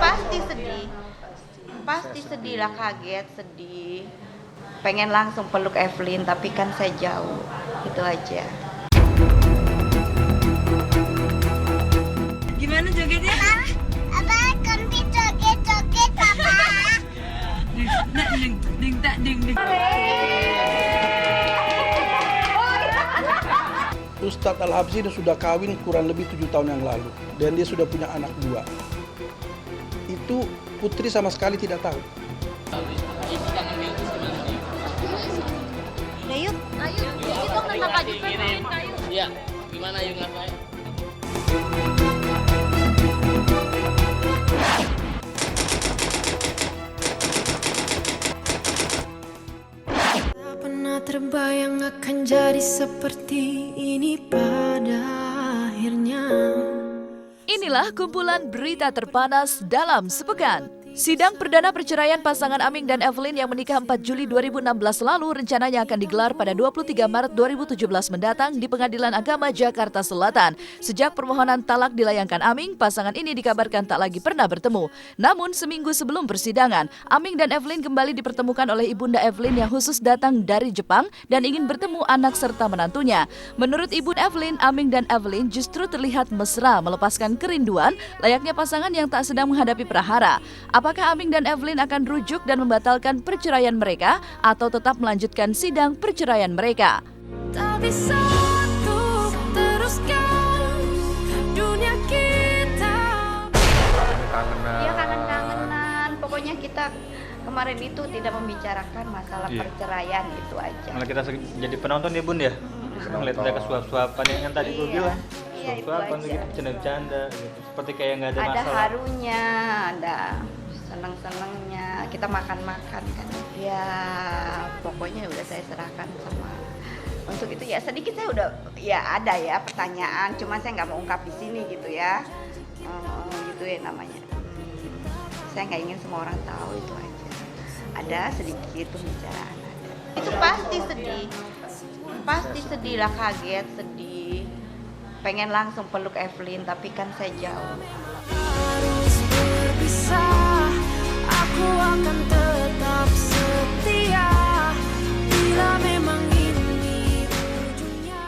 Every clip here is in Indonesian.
pasti sedih. Pasti sedih lah, kaget, sedih. Pengen langsung peluk Evelyn, tapi kan saya jauh. Itu aja. Gimana jogetnya? Apa kami joget-joget papa? Ding ding tak ding ding. Ustadz Al-Habsyi sudah kawin kurang lebih 7 tahun yang lalu. Dan dia sudah punya anak 2. Itu Putri sama sekali tidak tahu. Ayo, itu kenapa juga main kayu? Iya, gimana yuk ngapain? Tak pernah terbayang akan jadi seperti ini pada akhirnya. Inilah kumpulan berita terpanas dalam sepekan. Sidang perdana perceraian pasangan Aming dan Evelyn yang menikah 4 Juli 2016 lalu rencananya akan digelar pada 23 Maret 2017 mendatang di Pengadilan Agama Jakarta Selatan. Sejak permohonan talak dilayangkan Aming, pasangan ini dikabarkan tak lagi pernah bertemu. Namun seminggu sebelum persidangan, Aming dan Evelyn kembali dipertemukan oleh ibunda Evelyn yang khusus datang dari Jepang dan ingin bertemu anak serta menantunya. Menurut ibu Evelyn, Aming dan Evelyn justru terlihat mesra melepaskan kerinduan layaknya pasangan yang tak sedang menghadapi prahara. Apakah Aming dan Evelyn akan rujuk dan membatalkan perceraian mereka atau tetap melanjutkan sidang perceraian mereka? Tak bisa untuk teruskan dunia kita. Iya, kangen-kangenan. Pokoknya kita kemarin itu tidak membicarakan masalah perceraian, itu aja. Malah kita jadi penonton ya Bun ya. Ngeliat mereka suap-suapan yang tadi gue bilang. Iya, itu Suap-suapan aja. gitu, bercanda-bercanda gitu. Seperti kayak nggak ada Ada masalah. harunya, ada senang-senangnya, kita makan-makan kan. Ya pokoknya udah saya serahkan sama. Untuk itu ya sedikit saya udah ya ada ya pertanyaan, cuma saya nggak mau ungkap di sini gitu ya. Gitu ya namanya. Saya nggak ingin semua orang tahu, itu aja. Ada sedikit pembicaraan. Itu pasti sedih lah, kaget, sedih. Pengen langsung peluk Evelyn, tapi kan saya jauh. Harus berpisah, aku akan tetap setia bila memang ini ujungnya.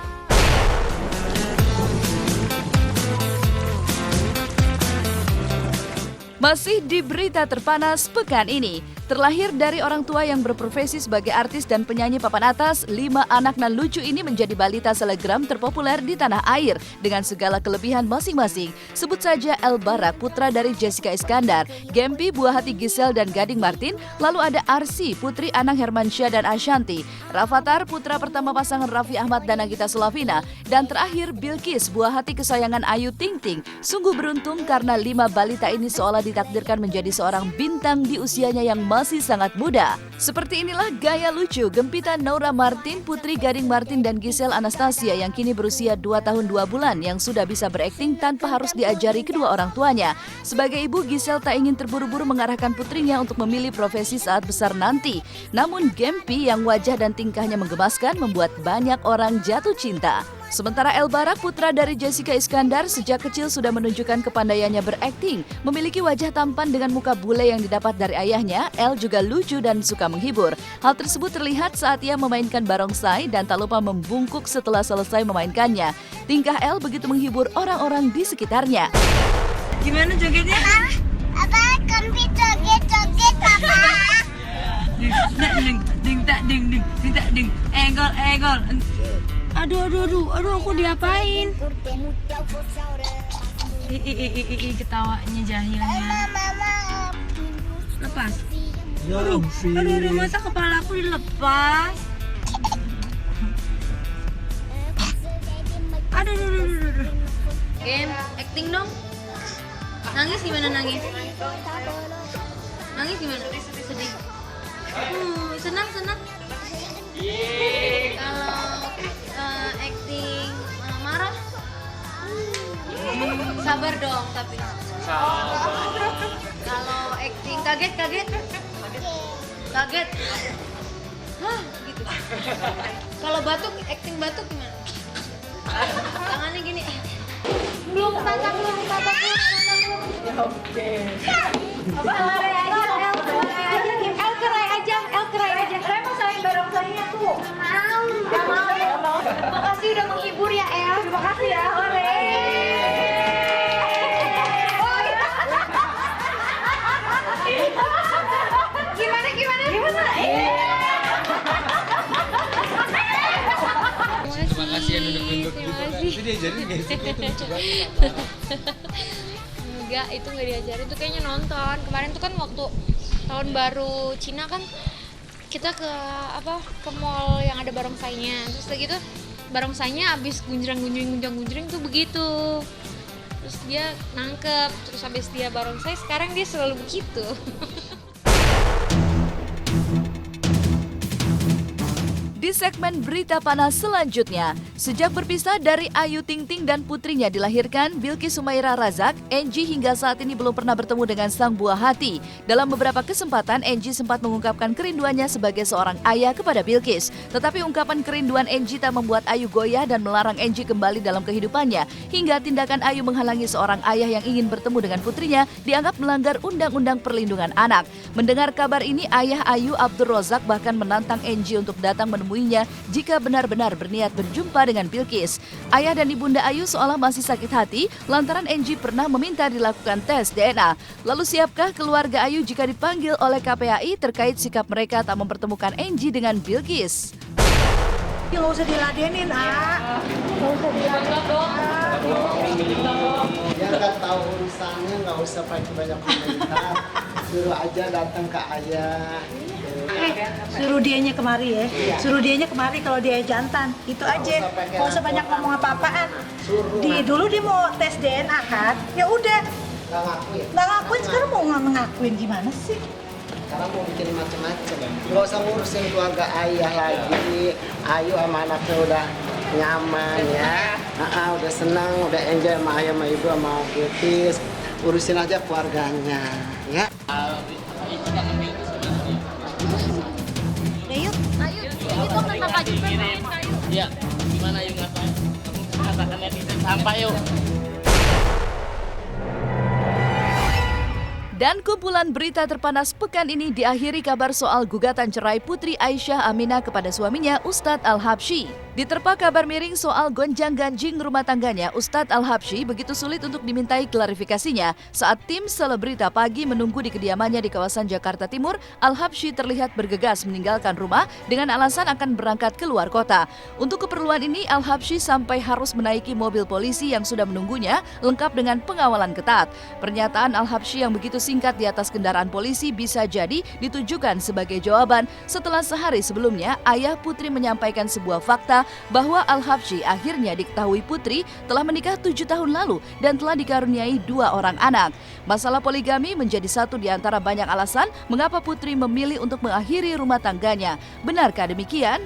Masih di berita terpanas pekan ini. Terlahir dari orang tua yang berprofesi sebagai artis dan penyanyi papan atas, 5 anak nan lucu ini menjadi balita selebgram terpopuler di tanah air dengan segala kelebihan masing-masing. Sebut saja El Barak, putra dari Jessica Iskandar, Gempi, buah hati Giselle dan Gading Martin, lalu ada Arsi, putri Anang Hermansyah dan Ashanti, Rafathar, putra pertama pasangan Raffi Ahmad dan Nagita Slavina, dan terakhir Bilqis, buah hati kesayangan Ayu Ting Ting. Sungguh beruntung karena 5 balita ini seolah ditakdirkan menjadi seorang bintang di usianya yang masih sangat muda. Seperti inilah gaya lucu Gempita Naura Martin, putri Gading Martin dan Giselle Anastasia yang kini berusia 2 tahun 2 bulan yang sudah bisa berakting tanpa harus diajari kedua orang tuanya. Sebagai ibu, Giselle tak ingin terburu-buru mengarahkan putrinya untuk memilih profesi saat besar nanti. Namun Gempi yang wajah dan tingkahnya menggemaskan membuat banyak orang jatuh cinta. Sementara El Barak, putra dari Jessica Iskandar, sejak kecil sudah menunjukkan kepandaiannya berakting. Memiliki wajah tampan dengan muka bule yang didapat dari ayahnya, El juga lucu dan suka menghibur. Hal tersebut terlihat saat ia memainkan barongsai dan tak lupa membungkuk setelah selesai memainkannya. Tingkah El begitu menghibur orang-orang di sekitarnya. Gimana jogetnya? Apa kami joget-joget papa? Ding tak ding ding ding tak ding. Egol. Aduh, aku diapain? Ih, ketawanya jahilnya. Mama. Lepas. Aduh, masa kepala aku dilepas? Aduh. Game, acting dong. Nangis gimana nangis? Nangis gimana? Sedih. Senang. Kalau acting marah, sabar dong tapi. Kalau acting kaget. Hah, gitu. Kalau batuk, acting batuk gimana? Tangannya gini. Belum tatap. El kerai aja. Saya mau saling barongsainya tuh. Gak mau. Makasih udah menghibur ya El. Terima kasih ya. Hore. Gimana? Terima kasih yang nunduk-nunduk gitu kan. Itu diajarin guys. Enggak, itu nggak diajarin, itu kayaknya nonton. Kemarin tuh kan waktu tahun baru Cina kan kita ke mall yang ada barongsainya. Terus udah gitu barongsainya abis gunjreng tuh begitu. Terus dia nangkep, terus habis dia barongsai sekarang dia selalu begitu. Di segmen berita panas selanjutnya, sejak berpisah dari Ayu Ting Ting dan putrinya dilahirkan, Bilqis Sumaira Razak, Angie hingga saat ini belum pernah bertemu dengan sang buah hati. Dalam beberapa kesempatan, Angie sempat mengungkapkan kerinduannya sebagai seorang ayah kepada Bilqis. Tetapi ungkapan kerinduan Angie tak membuat Ayu goyah dan melarang Angie kembali dalam kehidupannya. Hingga tindakan Ayu menghalangi seorang ayah yang ingin bertemu dengan putrinya dianggap melanggar Undang-Undang Perlindungan Anak. Mendengar kabar ini, ayah Ayu, Abdul Rozak, bahkan menantang Angie untuk datang menemuinya jika benar-benar berniat berjumpa dengan Bilqis. Ayah dan ibunda Ayu seolah masih sakit hati lantaran Angie pernah meminta dilakukan tes DNA. Lalu siapkah keluarga Ayu jika dipanggil oleh KPAI terkait sikap mereka tak mempertemukan Angie dengan Bilqis? Nggak usah diladenin, nggak usah diladenin. Dia nggak tahu urusannya, nggak usah pakai banyak komentar. Suruh aja datang ke ayah. Suruh dianya kemari ya. Suruh dianya kemari kalau dia jantan. Itu aja. Nggak usah banyak ngomong apa-apaan. Dulu dia mau tes DNA kan. Ya udah. Nggak ngakuin. Sekarang mau ngakuin gimana sih? Sekarang mau bikin macam-macam. Nggak usah ngurusin keluarga ayah lagi. Ayu sama anaknya udah nyaman ya. Udah senang, udah enjoy sama ayah, sama ibu, sama Bilqis. Urusin aja keluarganya, ya. Ayo, itu kenapa Kak Jupen? Iya, gimana yuk ngapain? Kamu katakan netizen sampah yuk. Dan kumpulan berita terpanas pekan ini diakhiri kabar soal gugatan cerai Putri Aisyah Aminah kepada suaminya Ustadz Al-Habsyi. Diterpa kabar miring soal gonjang-ganjing rumah tangganya, Ustadz Al-Habsyi begitu sulit untuk dimintai klarifikasinya. Saat tim Selebrita Pagi menunggu di kediamannya di kawasan Jakarta Timur, Al-Habsyi terlihat bergegas meninggalkan rumah dengan alasan akan berangkat ke luar kota. Untuk keperluan ini, Al-Habsyi sampai harus menaiki mobil polisi yang sudah menunggunya, lengkap dengan pengawalan ketat. Pernyataan Al-Habsyi yang begitu singkat di atas kendaraan polisi bisa jadi ditujukan sebagai jawaban setelah sehari sebelumnya ayah Putri menyampaikan sebuah fakta bahwa Al-Habsyi akhirnya diketahui Putri telah menikah 7 tahun lalu dan telah dikaruniai 2 orang anak. Masalah poligami menjadi satu di antara banyak alasan mengapa Putri memilih untuk mengakhiri rumah tangganya. Benarkah demikian?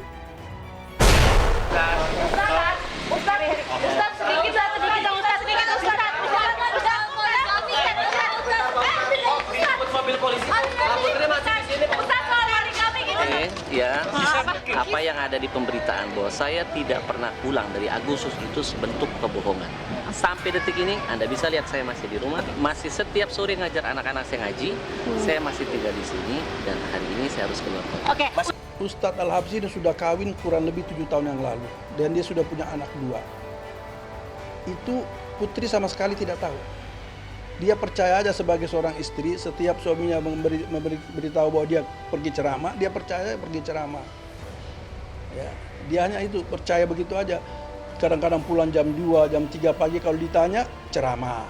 Ya, apa yang ada di pemberitaan bahwa saya tidak pernah pulang dari Agustus itu sebentuk kebohongan. Sampai detik ini Anda bisa lihat saya masih di rumah, masih setiap sore ngajar anak-anak saya ngaji, saya masih tinggal di sini dan hari ini saya harus keluar kota. Ustadz Al-Habsyi ini sudah kawin kurang lebih 7 tahun yang lalu dan dia sudah punya anak 2. Itu Putri sama sekali tidak tahu. Dia percaya aja sebagai seorang istri, setiap suaminya memberitahu bahwa dia pergi ceramah, dia percaya pergi ceramah. Ya, dia hanya itu, percaya begitu aja. Kadang-kadang pulang jam 2, jam 3 pagi kalau ditanya, ceramah.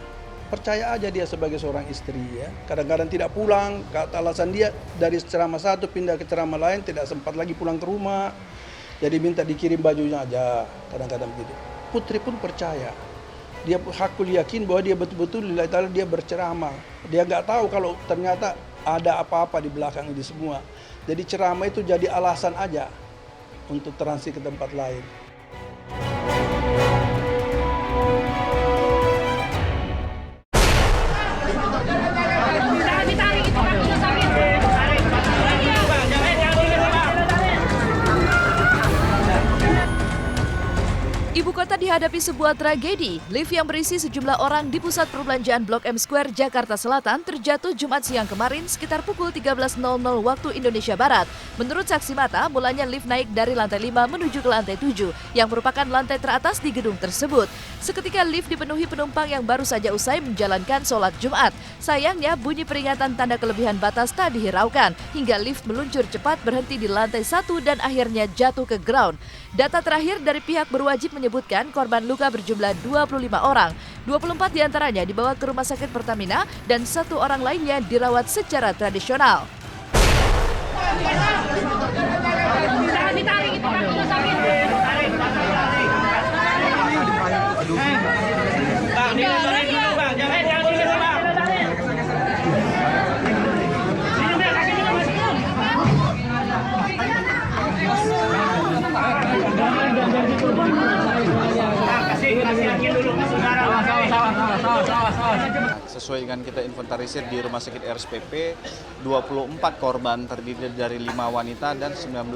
Percaya aja dia sebagai seorang istri ya. Kadang-kadang tidak pulang, kata alasan dia dari ceramah satu pindah ke ceramah lain, tidak sempat lagi pulang ke rumah. Jadi minta dikirim bajunya aja, kadang-kadang begitu. Putri pun percaya. Dia hakul yakin bahwa dia betul-betul lillahi ta'ala dia berceramah. Dia nggak tahu kalau ternyata ada apa-apa di belakang ini semua. Jadi ceramah itu jadi alasan aja untuk transit ke tempat lain. Ibu kota dihadapi sebuah tragedi. Lift yang berisi sejumlah orang di pusat perbelanjaan Blok M Square, Jakarta Selatan terjatuh Jumat siang kemarin sekitar pukul 13.00 waktu Indonesia Barat. Menurut saksi mata, mulanya lift naik dari lantai 5 menuju ke lantai 7 yang merupakan lantai teratas di gedung tersebut. Seketika lift dipenuhi penumpang yang baru saja usai menjalankan sholat Jumat. Sayangnya bunyi peringatan tanda kelebihan batas tak dihiraukan hingga lift meluncur cepat berhenti di lantai 1 dan akhirnya jatuh ke ground. Data terakhir dari pihak berwajib menyebutkan korban luka berjumlah 25 orang. 24 diantaranya dibawa ke Rumah Sakit Pertamina dan 1 orang lainnya dirawat secara tradisional. Sesuai dengan kita inventarisir di Rumah Sakit RSPP, 24 korban terdiri dari 5 wanita dan 19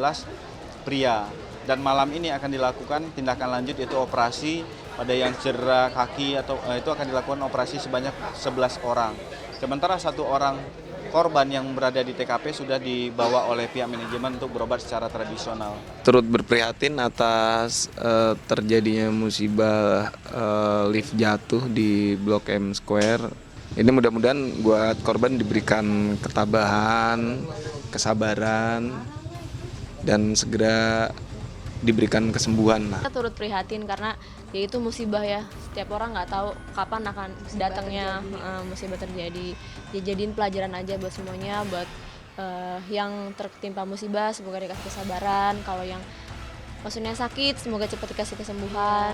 pria. Dan malam ini akan dilakukan tindakan lanjut yaitu operasi pada yang cedera kaki atau itu akan dilakukan operasi sebanyak 11 orang. Sementara 1 orang korban yang berada di TKP sudah dibawa oleh pihak manajemen untuk berobat secara tradisional. Turut berprihatin atas terjadinya musibah lift jatuh di Blok M Square. Ini mudah-mudahan buat korban diberikan ketabahan, kesabaran, dan segera diberikan kesembuhan. Kita turut prihatin karena ya itu musibah ya. Setiap orang nggak tahu kapan akan datangnya musibah terjadi. Ya, jadiin pelajaran aja buat semuanya, buat yang tertimpa musibah semoga dikasih kesabaran. Kalau yang maksudnya sakit semoga cepat dikasih kesembuhan.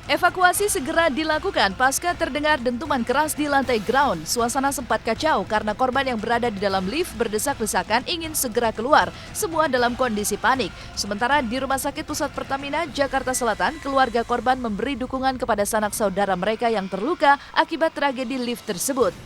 Evakuasi segera dilakukan pasca terdengar dentuman keras di lantai ground. Suasana sempat kacau karena korban yang berada di dalam lift berdesak-desakan ingin segera keluar. Semua dalam kondisi panik. Sementara di Rumah Sakit Pusat Pertamina, Jakarta Selatan, keluarga korban memberi dukungan kepada sanak saudara mereka yang terluka akibat tragedi lift tersebut.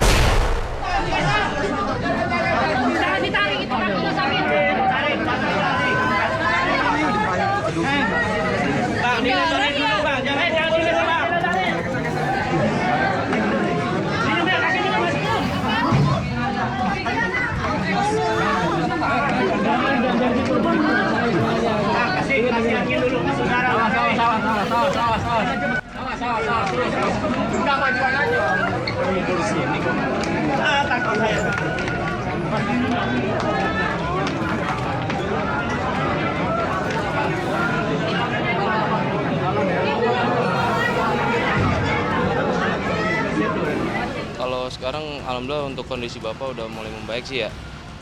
Kalau sekarang alhamdulillah untuk kondisi Bapak udah mulai membaik sih ya.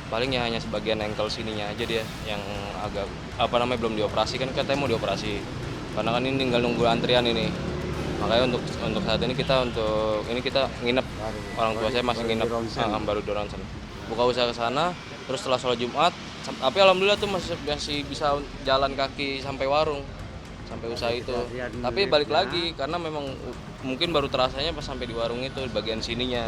Paling ya hanya sebagian ankle sininya aja dia yang agak belum dioperasi, kan katanya mau dioperasi. Karena kan ini tinggal nunggu antrian ini. Makanya untuk saat ini kita nginep. Orang tua saya masih nginep baru dorong sana. Buka usaha ke sana, terus setelah sholat Jumat, tapi alhamdulillah tuh masih bisa jalan kaki sampai warung. Sampai usaha itu. Tapi balik lagi karena memang mungkin baru terasanya pas sampai di warung itu bagian sininya.